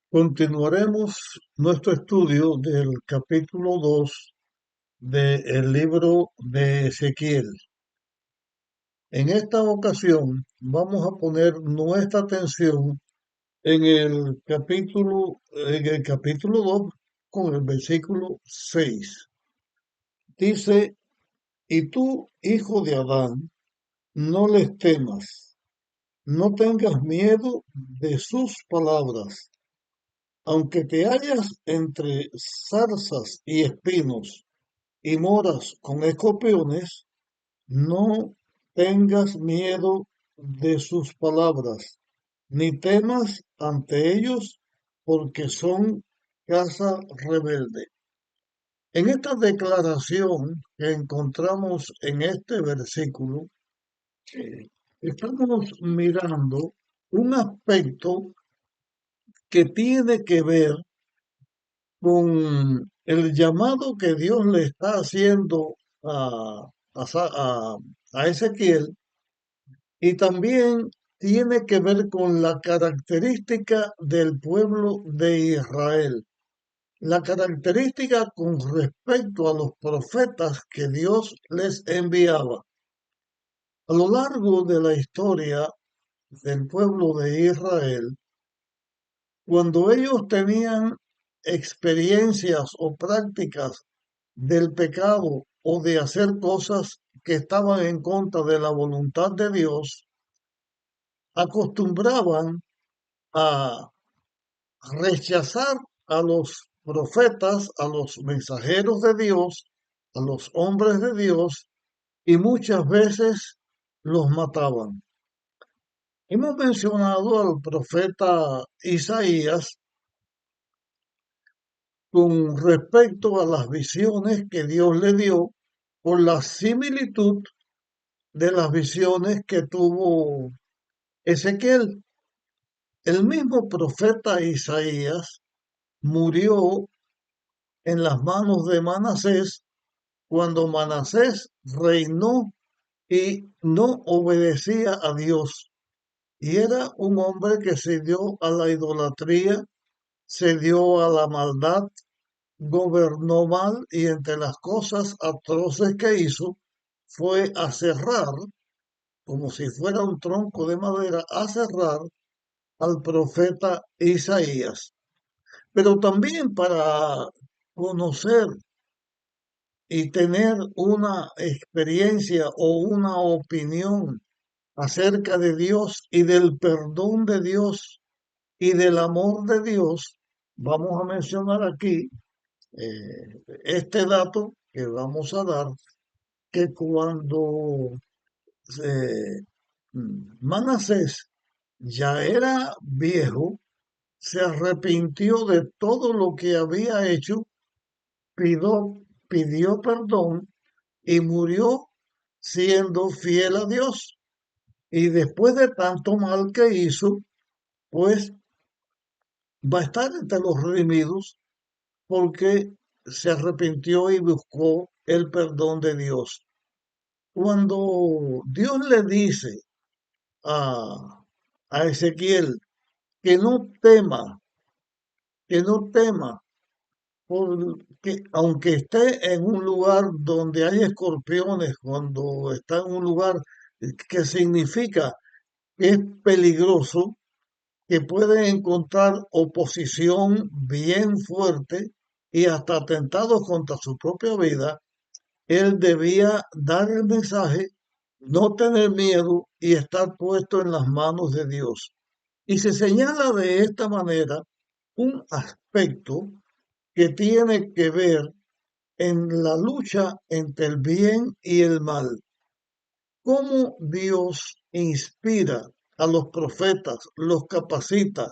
Continuaremos nuestro estudio del capítulo 2 del libro de Ezequiel. En esta ocasión vamos a poner nuestra atención en el capítulo 2 con el versículo 6. Dice, y tú, hijo de Adán, no les temas, no tengas miedo de sus palabras, aunque te hallas entre zarzas y espinos y moras con escorpiones, no tengas miedo de sus palabras, ni temas ante ellos, porque son casa rebelde. En esta declaración que encontramos en este versículo, estamos mirando un aspecto que tiene que ver con el llamado que Dios le está haciendo a Ezequiel, y también tiene que ver con la característica del pueblo de Israel, la característica con respecto a los profetas que Dios les enviaba. A lo largo de la historia del pueblo de Israel, cuando ellos tenían experiencias o prácticas del pecado o de hacer cosas que estaban en contra de la voluntad de Dios, acostumbraban a rechazar a los profetas, a los mensajeros de Dios, a los hombres de Dios, y muchas veces los mataban. Hemos mencionado al profeta Isaías con respecto a las visiones que Dios le dio por la similitud de las visiones que tuvo Ezequiel. El mismo profeta Isaías murió en las manos de Manasés cuando Manasés reinó y no obedecía a Dios. Y era un hombre que se dio a la idolatría, se dio a la maldad, gobernó mal, y entre las cosas atroces que hizo fue aserrar, como si fuera un tronco de madera, aserrar al profeta Isaías. Pero también para conocer y tener una experiencia o una opinión acerca de Dios y del perdón de Dios y del amor de Dios, vamos a mencionar aquí este dato que vamos a dar, que cuando Manasés ya era viejo, se arrepintió de todo lo que había hecho, pidió perdón y murió siendo fiel a Dios. Y después de tanto mal que hizo, pues va a estar entre los redimidos porque se arrepintió y buscó el perdón de Dios. Cuando Dios le dice a Ezequiel que no tema, que no tema, porque aunque esté en un lugar donde hay escorpiones, cuando está en un lugar que significa que es peligroso, que puede encontrar oposición bien fuerte y hasta atentados contra su propia vida, él debía dar el mensaje, no tener miedo y estar puesto en las manos de Dios. Y se señala de esta manera un aspecto que tiene que ver en la lucha entre el bien y el mal. Cómo Dios inspira a los profetas, los capacita.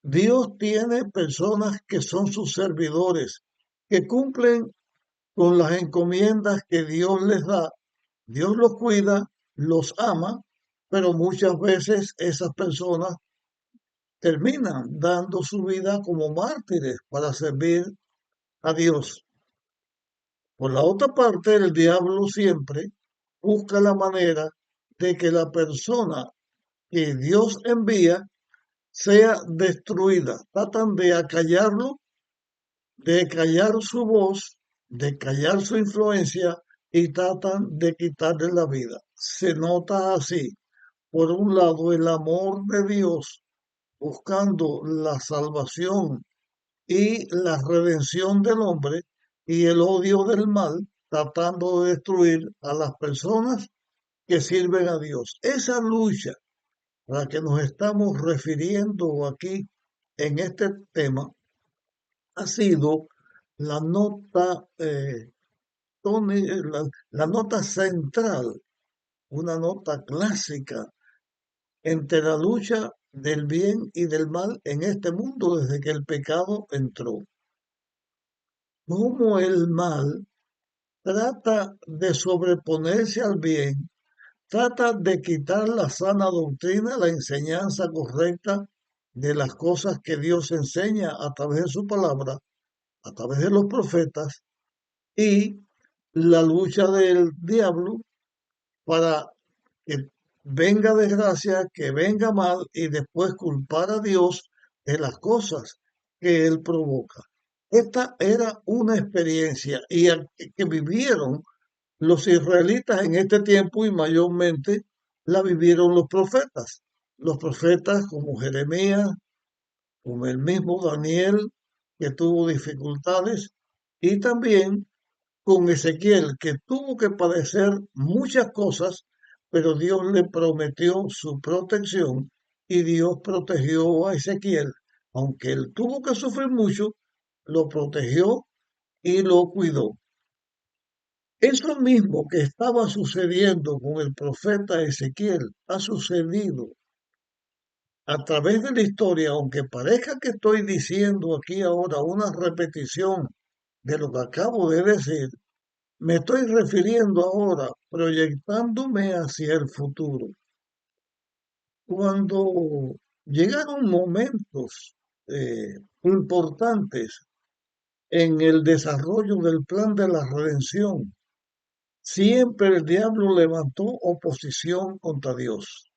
Dios tiene personas que son sus servidores, que cumplen con las encomiendas que Dios les da. Dios los cuida, los ama, pero muchas veces esas personas terminan dando su vida como mártires para servir a Dios. Por la otra parte, el diablo siempre busca la manera de que la persona que Dios envía sea destruida. Tratan de acallarlo, de callar su voz, de callar su influencia y tratan de quitarle la vida. Se nota así, por un lado, el amor de Dios buscando la salvación y la redención del hombre y el odio del mal, tratando de destruir a las personas que sirven a Dios. Esa lucha a la que nos estamos refiriendo aquí en este tema ha sido la nota, la nota central, una nota clásica entre la lucha del bien y del mal en este mundo desde que el pecado entró. Cómo el mal trata de sobreponerse al bien, trata de quitar la sana doctrina, la enseñanza correcta de las cosas que Dios enseña a través de su palabra, a través de los profetas, y la lucha del diablo para que venga desgracia, que venga mal y después culpar a Dios de las cosas que él provoca. Esta era una experiencia que vivieron los israelitas en este tiempo y mayormente la vivieron los profetas. Los profetas como Jeremías, como el mismo Daniel, que tuvo dificultades, y también con Ezequiel, que tuvo que padecer muchas cosas, pero Dios le prometió su protección y Dios protegió a Ezequiel. Aunque él tuvo que sufrir mucho, lo protegió y lo cuidó. Eso mismo que estaba sucediendo con el profeta Ezequiel ha sucedido a través de la historia, aunque parezca que estoy diciendo aquí ahora una repetición de lo que acabo de decir. Me estoy refiriendo ahora, proyectándome hacia el futuro. Cuando llegaron momentos importantes en el desarrollo del plan de la redención, siempre el diablo levantó oposición contra Dios.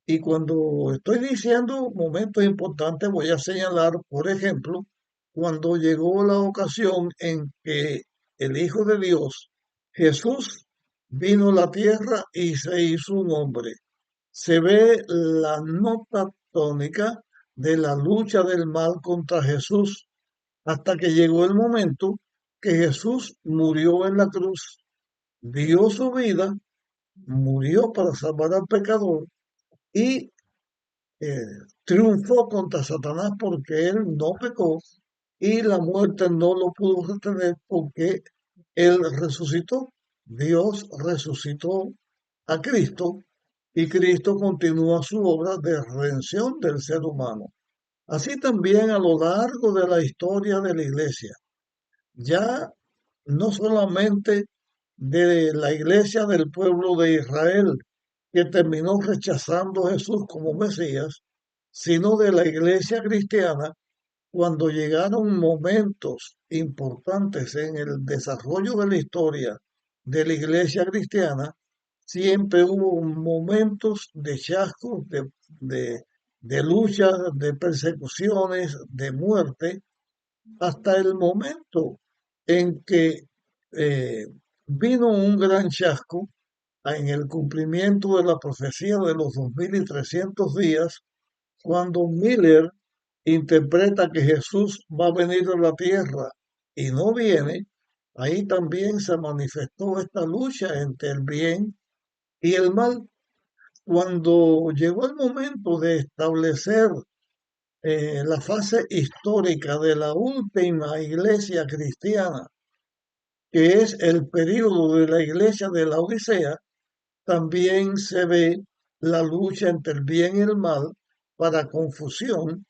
Y cuando estoy diciendo momentos importantes, voy a señalar, por ejemplo, cuando llegó la ocasión en que el Hijo de Dios, Jesús, vino a la tierra y se hizo un hombre. Se ve la nota tónica de la lucha del mal contra Jesús hasta que llegó el momento que Jesús murió en la cruz, dio su vida, murió para salvar al pecador y eh, triunfó contra Satanás porque él no pecó y la muerte no lo pudo retener porque él resucitó. Dios resucitó a Cristo y Cristo continúa su obra de redención del ser humano. Así también a lo largo de la historia de la iglesia, ya no solamente de la iglesia del pueblo de Israel, que terminó rechazando a Jesús como Mesías, sino de la iglesia cristiana, cuando llegaron momentos importantes en el desarrollo de la historia de la iglesia cristiana, siempre hubo momentos de chascos, de, de luchas, de persecuciones, de muerte, hasta el momento en que eh, vino un gran chasco en el cumplimiento de la profecía de los 2300 días, cuando Miller interpreta que Jesús va a venir a la tierra y no viene. Ahí también se manifestó esta lucha entre el bien y el mal. Cuando llegó el momento de establecer la fase histórica de la última iglesia cristiana, que es el período de la iglesia de la Odisea, también se ve la lucha entre el bien y el mal para confusión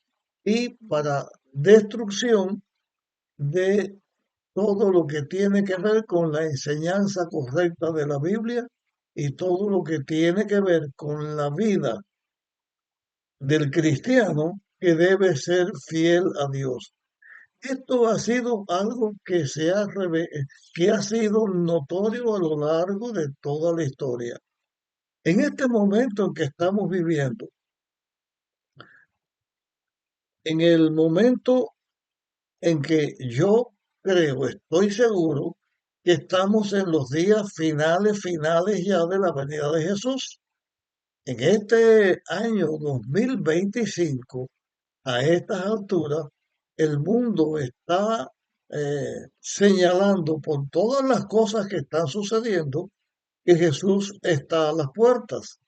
y para destrucción de todo lo que tiene que ver con la enseñanza correcta de la Biblia y todo lo que tiene que ver con la vida del cristiano que debe ser fiel a Dios. Esto ha sido algo que ha sido notorio a lo largo de toda la historia. En este momento en que estamos viviendo, en el momento en que yo creo, estoy seguro que estamos en los días finales ya de la venida de Jesús. En este año 2025, a estas alturas, el mundo está señalando por todas las cosas que están sucediendo que Jesús está a las puertas,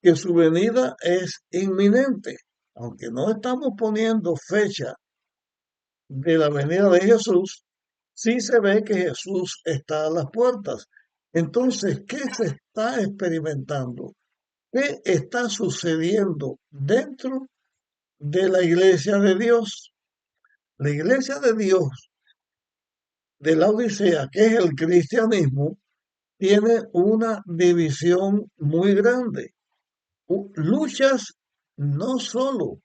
que su venida es inminente. Aunque no estamos poniendo fecha de la venida de Jesús, sí se ve que Jesús está a las puertas. Entonces, ¿qué se está experimentando? ¿Qué está sucediendo dentro de la iglesia de Dios? La iglesia de Dios de la Odisea, que es el cristianismo, tiene una división muy grande. Luchas no solo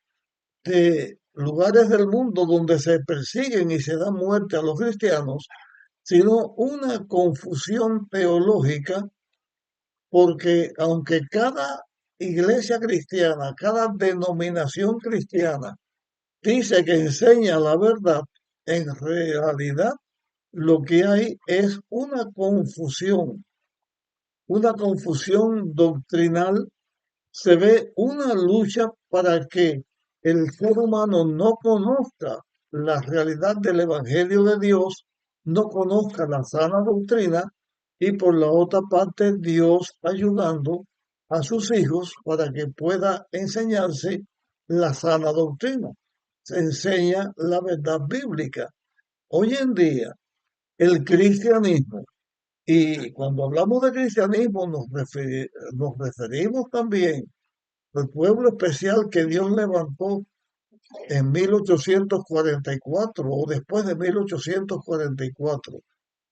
de lugares del mundo donde se persiguen y se da muerte a los cristianos, sino una confusión teológica, porque aunque cada iglesia cristiana, cada denominación cristiana dice que enseña la verdad, en realidad lo que hay es una confusión doctrinal. Se ve una lucha para que el ser humano no conozca la realidad del Evangelio de Dios, no conozca la sana doctrina, y por la otra parte Dios ayudando a sus hijos para que pueda enseñarse la sana doctrina. Se enseña la verdad bíblica. Hoy en día el cristianismo, y cuando hablamos de cristianismo nos referimos también el pueblo especial que Dios levantó en 1844 o después de 1844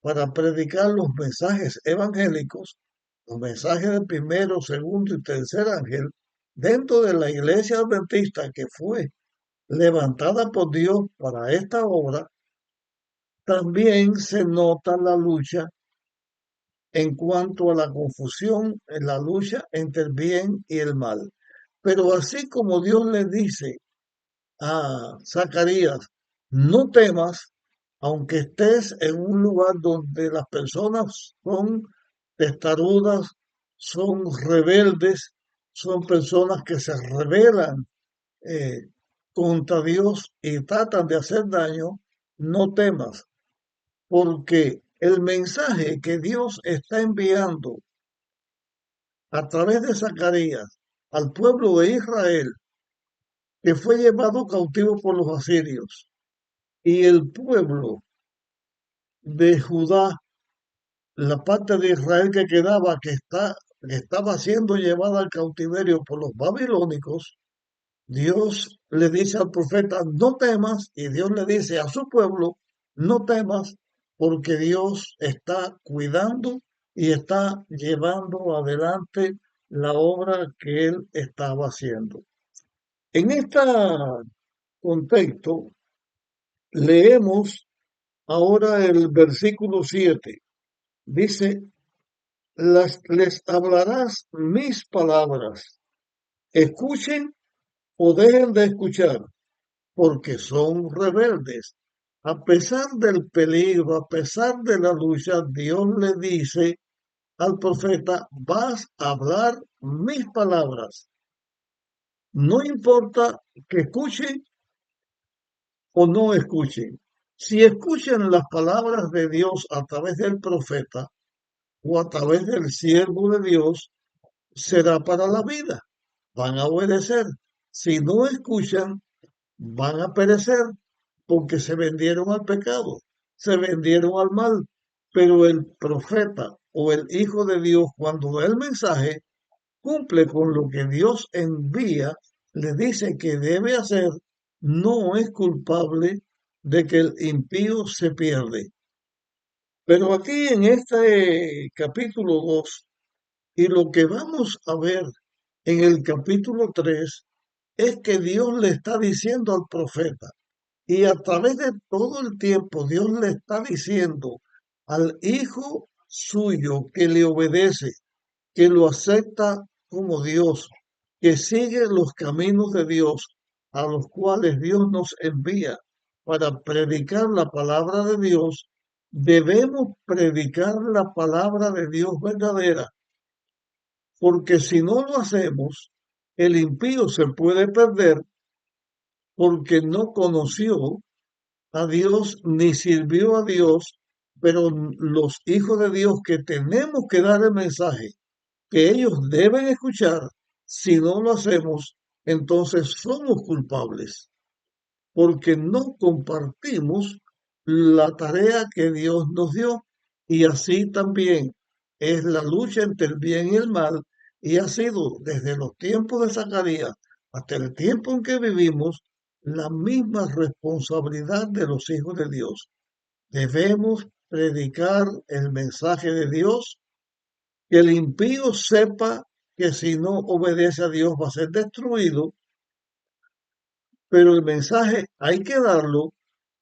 para predicar los mensajes evangélicos, los mensajes del primero, segundo y tercer ángel, dentro de la iglesia adventista que fue levantada por Dios para esta obra. También se nota la lucha en cuanto a la confusión en la lucha entre el bien y el mal. Pero así como Dios le dice a Zacarías, no temas, aunque estés en un lugar donde las personas son testarudas, son rebeldes, son personas que se rebelan eh, contra Dios y tratan de hacer daño, no temas, porque el mensaje que Dios está enviando a través de Zacarías al pueblo de Israel, que fue llevado cautivo por los asirios, y el pueblo de Judá, la parte de Israel que quedaba, que estaba siendo llevada al cautiverio por los babilónicos, Dios le dice al profeta, no temas, y Dios le dice a su pueblo, no temas, porque Dios está cuidando y está llevando adelante la obra que él estaba haciendo. En este contexto, leemos ahora el versículo 7. Dice, les hablarás mis palabras, escuchen o dejen de escuchar, porque son rebeldes. A pesar del peligro, a pesar de la lucha, Dios le dice al profeta, vas a hablar mis palabras. No importa que escuchen o no escuchen. Si escuchan las palabras de Dios a través del profeta o a través del siervo de Dios, será para la vida. Van a obedecer. Si no escuchan, van a perecer porque se vendieron al pecado, se vendieron al mal. Pero el profeta o el Hijo de Dios, cuando da el mensaje, cumple con lo que Dios envía, le dice que debe hacer, no es culpable de que el impío se pierde. Pero aquí en este capítulo 2 y lo que vamos a ver en el capítulo 3 es que Dios le está diciendo al profeta, y a través de todo el tiempo Dios le está diciendo al hijo suyo que le obedece, que lo acepta como Dios, que sigue los caminos de Dios, a los cuales Dios nos envía para predicar la palabra de Dios, debemos predicar la palabra de Dios verdadera, porque si no lo hacemos, el impío se puede perder porque no conoció a Dios ni sirvió a Dios, pero los hijos de Dios que tenemos que dar el mensaje que ellos deben escuchar, si no lo hacemos, entonces somos culpables, porque no compartimos la tarea que Dios nos dio. Y así también es la lucha entre el bien y el mal, y ha sido desde los tiempos de Zacarías hasta el tiempo en que vivimos la misma responsabilidad de los hijos de Dios. Debemos predicar el mensaje de Dios, que el impío sepa que si no obedece a Dios va a ser destruido, pero el mensaje hay que darlo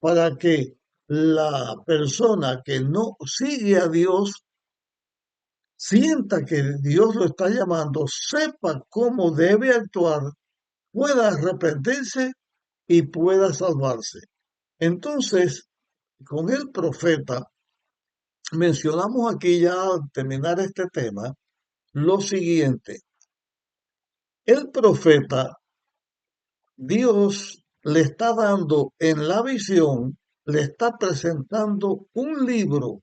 para que la persona que no sigue a Dios sienta que Dios lo está llamando, sepa cómo debe actuar, pueda arrepentirse y pueda salvarse. Entonces, con el profeta, mencionamos aquí ya al terminar este tema lo siguiente. El profeta, Dios le está dando en la visión, le está presentando un libro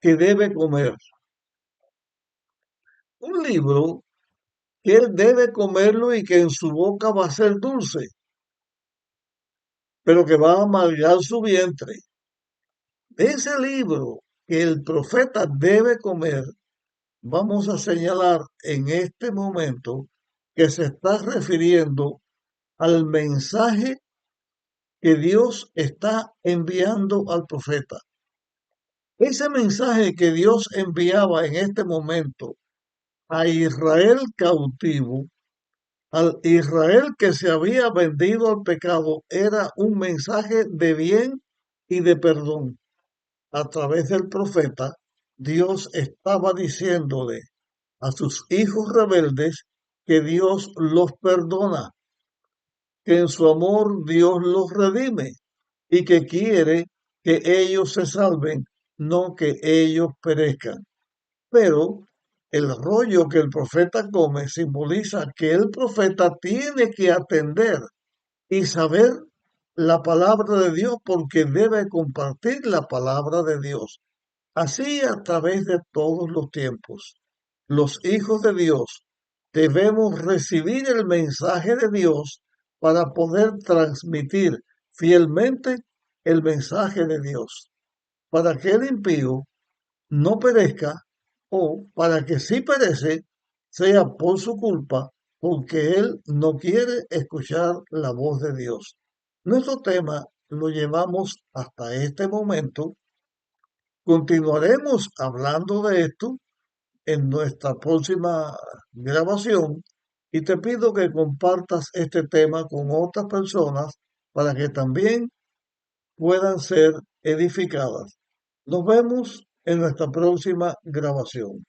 que debe comer, un libro que él debe comerlo y que en su boca va a ser dulce, pero que va a amargar su vientre. Ese libro que el profeta debe comer, vamos a señalar en este momento que se está refiriendo al mensaje que Dios está enviando al profeta. Ese mensaje que Dios enviaba en este momento a Israel cautivo, al Israel que se había vendido al pecado, era un mensaje de bien y de perdón. A través del profeta, Dios estaba diciéndole a sus hijos rebeldes que Dios los perdona, que en su amor Dios los redime y que quiere que ellos se salven, no que ellos perezcan. Pero el rollo que el profeta come simboliza que el profeta tiene que atender y saber la palabra de Dios porque debe compartir la palabra de Dios. Así a través de todos los tiempos, los hijos de Dios debemos recibir el mensaje de Dios para poder transmitir fielmente el mensaje de Dios, para que el impío no perezca o para que si perece sea por su culpa, porque él no quiere escuchar la voz de Dios. Nuestro tema lo llevamos hasta este momento. Continuaremos hablando de esto en nuestra próxima grabación y te pido que compartas este tema con otras personas para que también puedan ser edificadas. Nos vemos en nuestra próxima grabación.